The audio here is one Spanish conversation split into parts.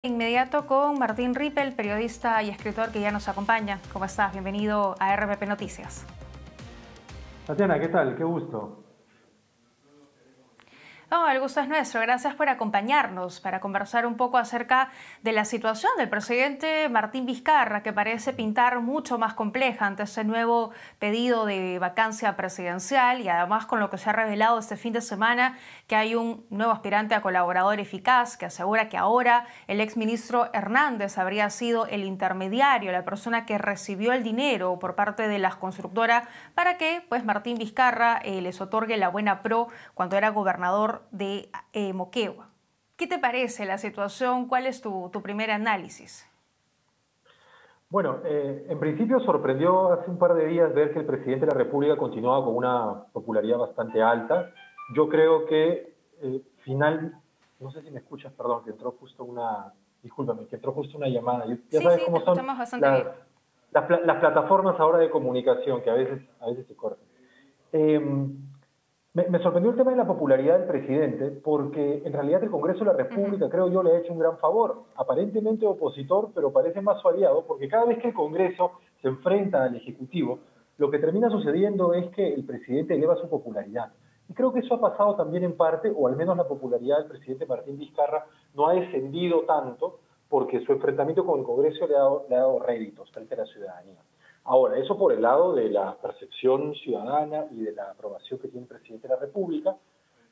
Inmediato con Martín Rippel, periodista y escritor que ya nos acompaña. ¿Cómo estás? Bienvenido a RPP Noticias. Tatiana, ¿qué tal? Qué gusto. No, el gusto es nuestro. Gracias por acompañarnos para conversar un poco acerca de la situación del presidente Martín Vizcarra, que parece pintar mucho más compleja ante ese nuevo pedido de vacancia presidencial y además con lo que se ha revelado este fin de semana, que hay un nuevo aspirante a colaborador eficaz que asegura que ahora el exministro Hernández habría sido el intermediario, la persona que recibió el dinero por parte de las constructoras para que Martín Vizcarra les otorgue la buena pro cuando era gobernador de Moquegua. ¿Qué te parece la situación? ¿Cuál es tu primer análisis? Bueno, en principio sorprendió hace un par de días ver que el presidente de la República continuaba con una popularidad bastante alta. Yo creo que no sé si me escuchas, perdón, que entró justo discúlpame, que entró justo una llamada. Ya Sí, sabes sí, te cómo son escuchamos bastante las, bien. las plataformas ahora de comunicación, que a veces se cortan. Me sorprendió el tema de la popularidad del presidente, porque en realidad el Congreso de la República, creo yo, le ha hecho un gran favor. Aparentemente opositor, pero parece más su aliado, porque cada vez que el Congreso se enfrenta al Ejecutivo, lo que termina sucediendo es que el presidente eleva su popularidad. Y creo que eso ha pasado también en parte, o al menos la popularidad del presidente Martín Vizcarra no ha descendido tanto, porque su enfrentamiento con el Congreso le ha dado réditos frente a la ciudadanía. Ahora, eso por el lado de la percepción ciudadana y de la aprobación que tiene el presidente de la República,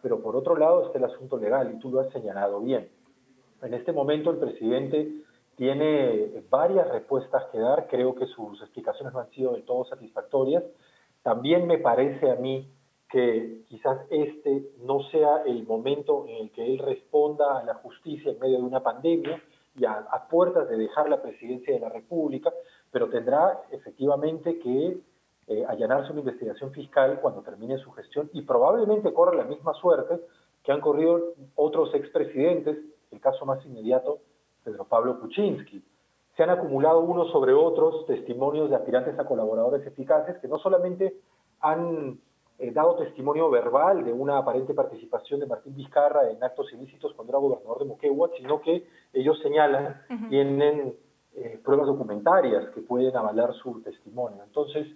pero por otro lado está el asunto legal, y tú lo has señalado bien. En este momento el presidente tiene varias respuestas que dar, creo que sus explicaciones no han sido del todo satisfactorias. También me parece a mí que quizás este no sea el momento en el que él responda a la justicia en medio de una pandemia y a puertas de dejar la presidencia de la República, pero tendrá efectivamente que allanarse una investigación fiscal cuando termine su gestión y probablemente corra la misma suerte que han corrido otros expresidentes, el caso más inmediato, Pedro Pablo Kuczynski. Se han acumulado unos sobre otros testimonios de aspirantes a colaboradores eficaces que no solamente han dado testimonio verbal de una aparente participación de Martín Vizcarra en actos ilícitos cuando era gobernador de Moquegua, sino que ellos señalan, tienen pruebas documentarias que pueden avalar su testimonio. Entonces,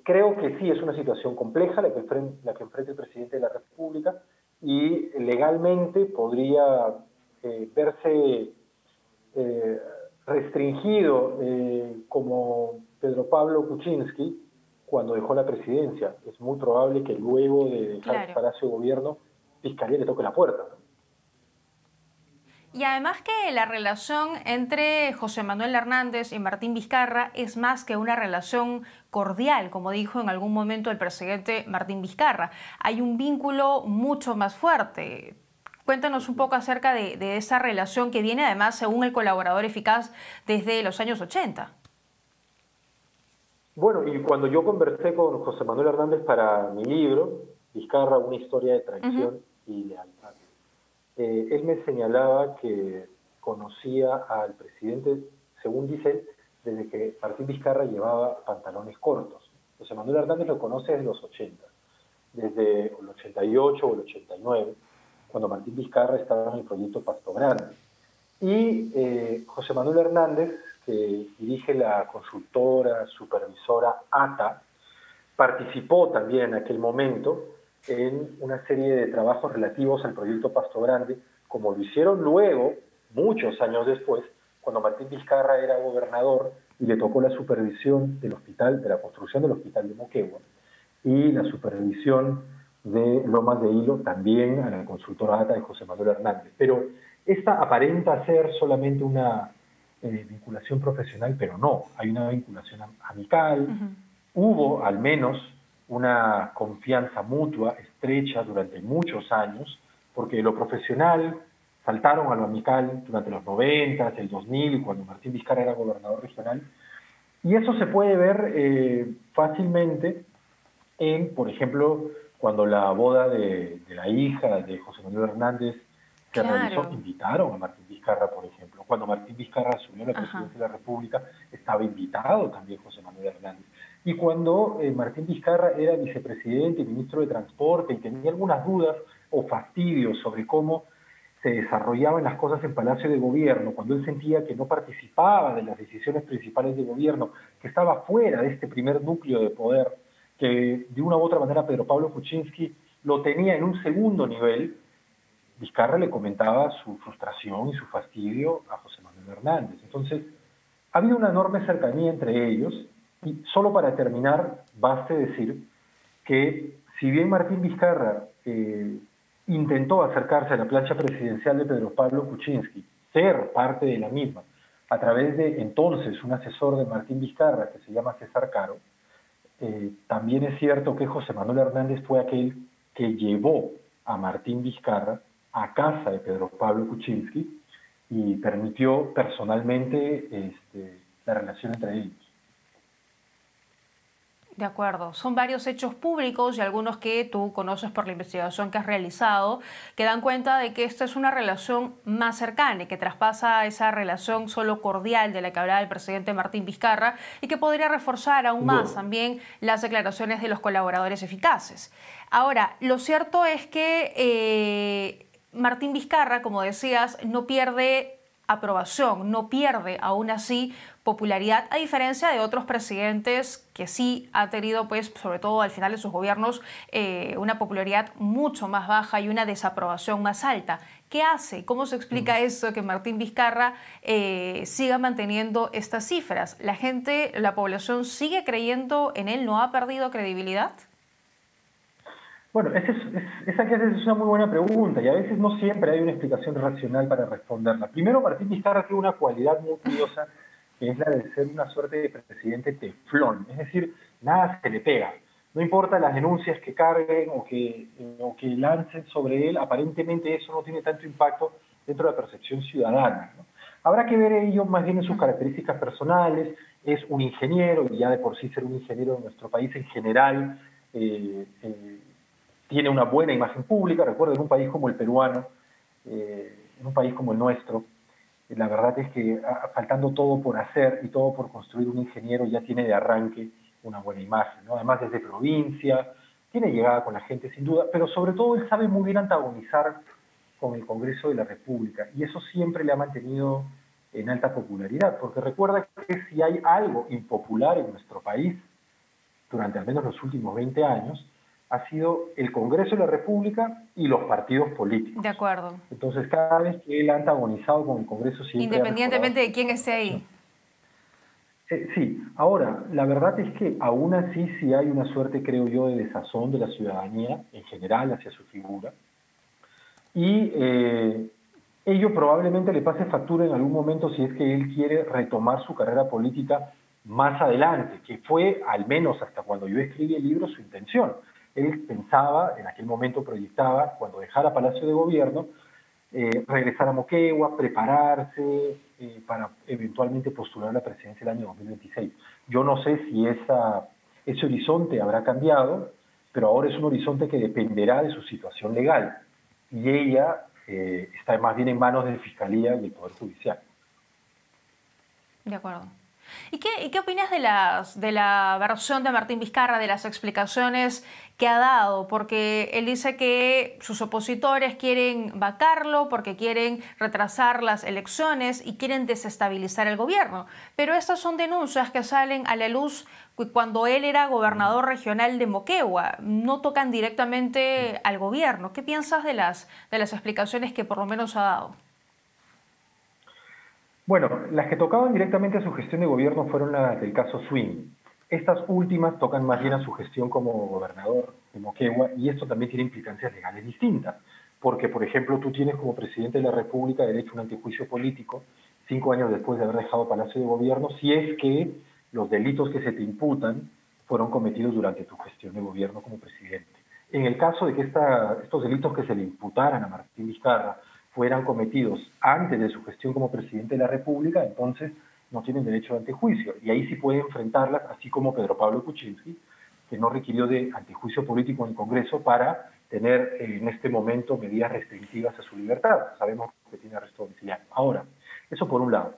creo que sí es una situación compleja la que enfrenta el presidente de la República y legalmente podría verse restringido como Pedro Pablo Kuczynski cuando dejó la presidencia. Es muy probable que luego de dejar el Claro. Palacio de Gobierno, Fiscalía le toque la puerta. Y además que la relación entre José Manuel Hernández y Martín Vizcarra es más que una relación cordial, como dijo en algún momento el presidente Martín Vizcarra. Hay un vínculo mucho más fuerte. Cuéntanos un poco acerca de esa relación que viene además, según el colaborador eficaz, desde los años 80. Bueno, y cuando yo conversé con José Manuel Hernández para mi libro, Vizcarra, una historia de traición y lealtad, él me señalaba que conocía al presidente, según dice él, desde que Martín Vizcarra llevaba pantalones cortos. José Manuel Hernández lo conoce desde los 80, desde el 88 o el 89, cuando Martín Vizcarra estaba en el proyecto Pasto Grande. Y José Manuel Hernández, que dirige la consultora supervisora ATA, participó también en aquel momento en una serie de trabajos relativos al proyecto Pasto Grande, como lo hicieron luego, muchos años después, cuando Martín Vizcarra era gobernador y le tocó la supervisión del hospital, de la construcción del hospital de Moquegua, y la supervisión de Lomas de Hilo, también a la consultora ATA de José Manuel Hernández. Pero esta aparenta ser solamente una vinculación profesional, pero no, hay una vinculación amical. Hubo al menos una confianza mutua, estrecha, durante muchos años, porque lo profesional saltaron a lo amical durante los 90, el 2000, cuando Martín Vizcarra era gobernador regional, y eso se puede ver fácilmente en, por ejemplo, cuando la boda de la hija de José Manuel Hernández se realizó, Claro. invitaron a Martín Vizcarra, por ejemplo. Cuando Martín Vizcarra asumió la presidencia de la República, estaba invitado también José Manuel Hernández. Y cuando Martín Vizcarra era vicepresidente y ministro de Transporte y tenía algunas dudas o fastidios sobre cómo se desarrollaban las cosas en Palacio de Gobierno, cuando él sentía que no participaba de las decisiones principales de gobierno, que estaba fuera de este primer núcleo de poder, que de una u otra manera Pedro Pablo Kuczynski lo tenía en un segundo nivel, Vizcarra le comentaba su frustración y su fastidio a José Manuel Hernández. Entonces, ha habido una enorme cercanía entre ellos, y solo para terminar, baste decir que si bien Martín Vizcarra intentó acercarse a la plancha presidencial de Pedro Pablo Kuczynski, ser parte de la misma, a través de entonces un asesor de Martín Vizcarra que se llama César Caro, también es cierto que José Manuel Hernández fue aquel que llevó a Martín Vizcarra a casa de Pedro Pablo Kuczynski y permitió personalmente la relación entre ellos. De acuerdo. Son varios hechos públicos y algunos que tú conoces por la investigación que has realizado, que dan cuenta de que esta es una relación más cercana y que traspasa esa relación solo cordial de la que hablaba el presidente Martín Vizcarra y que podría reforzar aún más también las declaraciones de los colaboradores eficaces. Ahora, lo cierto es que Martín Vizcarra, como decías, no pierde aprobación, no pierde aún así popularidad, a diferencia de otros presidentes que sí ha tenido, pues, sobre todo al final de sus gobiernos, una popularidad mucho más baja y una desaprobación más alta. ¿Qué hace? ¿Cómo se explica eso que Martín Vizcarra siga manteniendo estas cifras? ¿La gente, la población sigue creyendo en él? ¿No ha perdido credibilidad? Bueno, esa que haces es una muy buena pregunta y a veces no siempre hay una explicación racional para responderla. Primero, Martín Vizcarra tiene una cualidad muy curiosa, que es la de ser una suerte de presidente teflón, es decir, nada se le pega. No importa las denuncias que carguen o que lancen sobre él, aparentemente eso no tiene tanto impacto dentro de la percepción ciudadana, ¿no? Habrá que ver ello más bien en sus características personales. Es un ingeniero, y ya de por sí ser un ingeniero en nuestro país en general tiene una buena imagen pública. Recuerden, en un país como el peruano, en un país como el nuestro, la verdad es que faltando todo por hacer y todo por construir, un ingeniero ya tiene de arranque una buena imagen, ¿no? Además es de provincia, tiene llegada con la gente sin duda, pero sobre todo él sabe muy bien antagonizar con el Congreso de la República, y eso siempre le ha mantenido en alta popularidad, porque recuerda que si hay algo impopular en nuestro país durante al menos los últimos 20 años, ha sido el Congreso de la República y los partidos políticos. De acuerdo. Entonces, cada vez que él ha antagonizado con el Congreso, siempre independientemente de quién esté ahí. Sí, ahora, la verdad es que aún así sí hay una suerte, creo yo, de desazón de la ciudadanía en general hacia su figura, y ello probablemente le pase factura en algún momento si es que él quiere retomar su carrera política más adelante, que fue, al menos hasta cuando yo escribí el libro, su intención. Él pensaba, en aquel momento proyectaba, cuando dejara Palacio de Gobierno, regresar a Moquegua, prepararse para eventualmente postular la presidencia el año 2026. Yo no sé si ese horizonte habrá cambiado, pero ahora es un horizonte que dependerá de su situación legal, y ella está más bien en manos de Fiscalía y del Poder Judicial. De acuerdo. ¿Y qué opinas de la versión de Martín Vizcarra, de las explicaciones que ha dado? Porque él dice que sus opositores quieren vacarlo porque quieren retrasar las elecciones y quieren desestabilizar el gobierno. Pero estas son denuncias que salen a la luz cuando él era gobernador regional de Moquegua. No tocan directamente al gobierno. ¿Qué piensas de las explicaciones que por lo menos ha dado? Bueno, las que tocaban directamente a su gestión de gobierno fueron las del caso Swing. Estas últimas tocan más bien a su gestión como gobernador de Moquegua, y esto también tiene implicancias legales distintas, porque, por ejemplo, tú tienes como presidente de la República derecho a un antejuicio político 5 años después de haber dejado Palacio de Gobierno, si es que los delitos que se te imputan fueron cometidos durante tu gestión de gobierno como presidente. En el caso de que estos delitos que se le imputaran a Martín Vizcarra fueran cometidos antes de su gestión como presidente de la República, entonces no tienen derecho a antejuicio, y ahí sí puede enfrentarlas, así como Pedro Pablo Kuczynski, que no requirió de antejuicio político en el Congreso para tener en este momento medidas restrictivas a su libertad. Sabemos que tiene arresto domiciliario. Ahora, eso por un lado.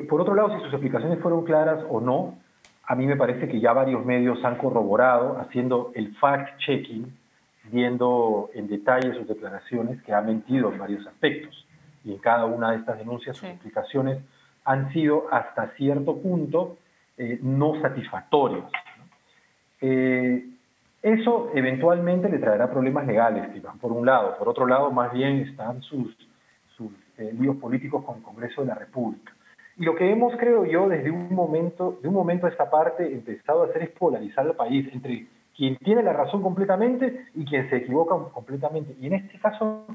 Por otro lado, si sus explicaciones fueron claras o no, a mí me parece que ya varios medios han corroborado, haciendo el fact-checking viendo en detalle sus declaraciones, que ha mentido en varios aspectos. Y en cada una de estas denuncias, sus explicaciones han sido hasta cierto punto no satisfactorias, ¿no? Eso eventualmente le traerá problemas legales, que van por un lado. Por otro lado, más bien están sus líos políticos con el Congreso de la República. Y lo que hemos, creo yo, desde un momento a esta parte, empezado a hacer es polarizar el país entre quien tiene la razón completamente y quien se equivoca completamente. Y en este caso,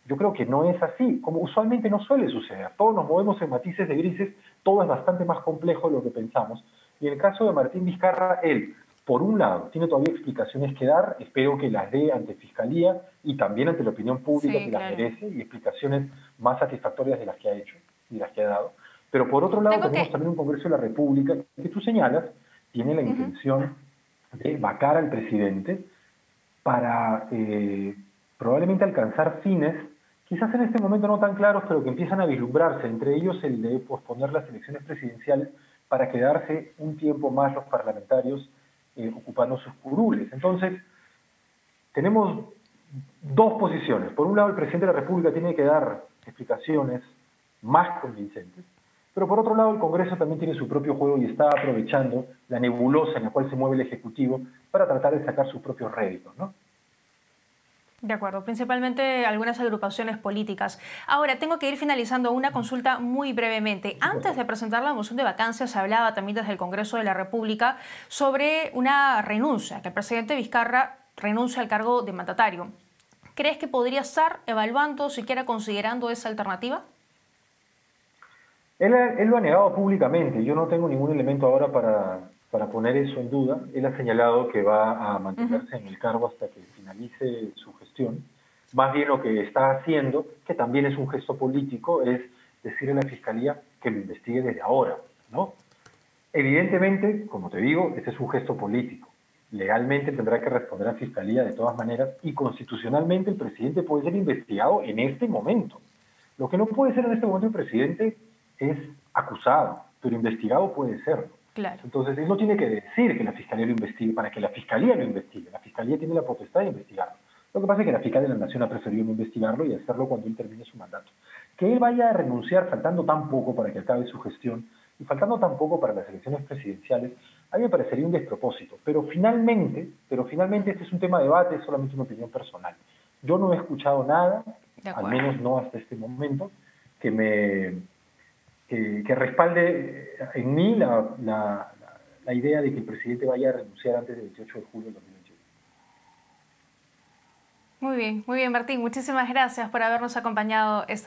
yo creo que no es así, como usualmente no suele suceder. Todos nos movemos en matices de grises, todo es bastante más complejo de lo que pensamos. Y en el caso de Martín Vizcarra, él, por un lado, tiene todavía explicaciones que dar, espero que las dé ante Fiscalía y también ante la opinión pública que las merece, y explicaciones más satisfactorias de las que ha hecho y las que ha dado. Pero por otro lado tenemos también un Congreso de la República que tú señalas, tiene la intención de vacar al presidente para probablemente alcanzar fines, quizás en este momento no tan claros, pero que empiezan a vislumbrarse, entre ellos el de posponer las elecciones presidenciales para quedarse un tiempo más los parlamentarios ocupando sus curules. Entonces, tenemos dos posiciones. Por un lado, el presidente de la República tiene que dar explicaciones más convincentes, pero por otro lado, el Congreso también tiene su propio juego y está aprovechando la nebulosa en la cual se mueve el Ejecutivo para tratar de sacar sus propios réditos, ¿no? De acuerdo, principalmente algunas agrupaciones políticas. Ahora, tengo que ir finalizando una consulta muy brevemente. Antes de presentar la moción de vacancia, se hablaba también desde el Congreso de la República sobre una renuncia, que el presidente Vizcarra renuncia al cargo de mandatario. ¿Crees que podría estar evaluando, siquiera considerando esa alternativa? Él lo ha negado públicamente. Yo no tengo ningún elemento ahora para poner eso en duda. Él ha señalado que va a mantenerse en el cargo hasta que finalice su gestión. Más bien lo que está haciendo, que también es un gesto político, es decirle a la Fiscalía que lo investigue desde ahora, ¿no? Evidentemente, como te digo, este es un gesto político. Legalmente tendrá que responder a Fiscalía de todas maneras y constitucionalmente el presidente puede ser investigado en este momento. Lo que no puede ser en este momento el presidente es acusado, pero investigado puede serlo. Claro. Entonces, él no tiene que decir que la Fiscalía lo investigue para que la Fiscalía lo investigue. La Fiscalía tiene la potestad de investigarlo. Lo que pasa es que la Fiscalía de la Nación ha preferido no investigarlo y hacerlo cuando él termine su mandato. Que él vaya a renunciar faltando tan poco para que acabe su gestión y faltando tan poco para las elecciones presidenciales, a mí me parecería un despropósito. Pero finalmente este es un tema de debate, es solamente una opinión personal. Yo no he escuchado nada, al menos no hasta este momento, que respalde en mí la idea de que el presidente vaya a renunciar antes del 28 de julio de 2021. Muy bien, Martín. Muchísimas gracias por habernos acompañado esta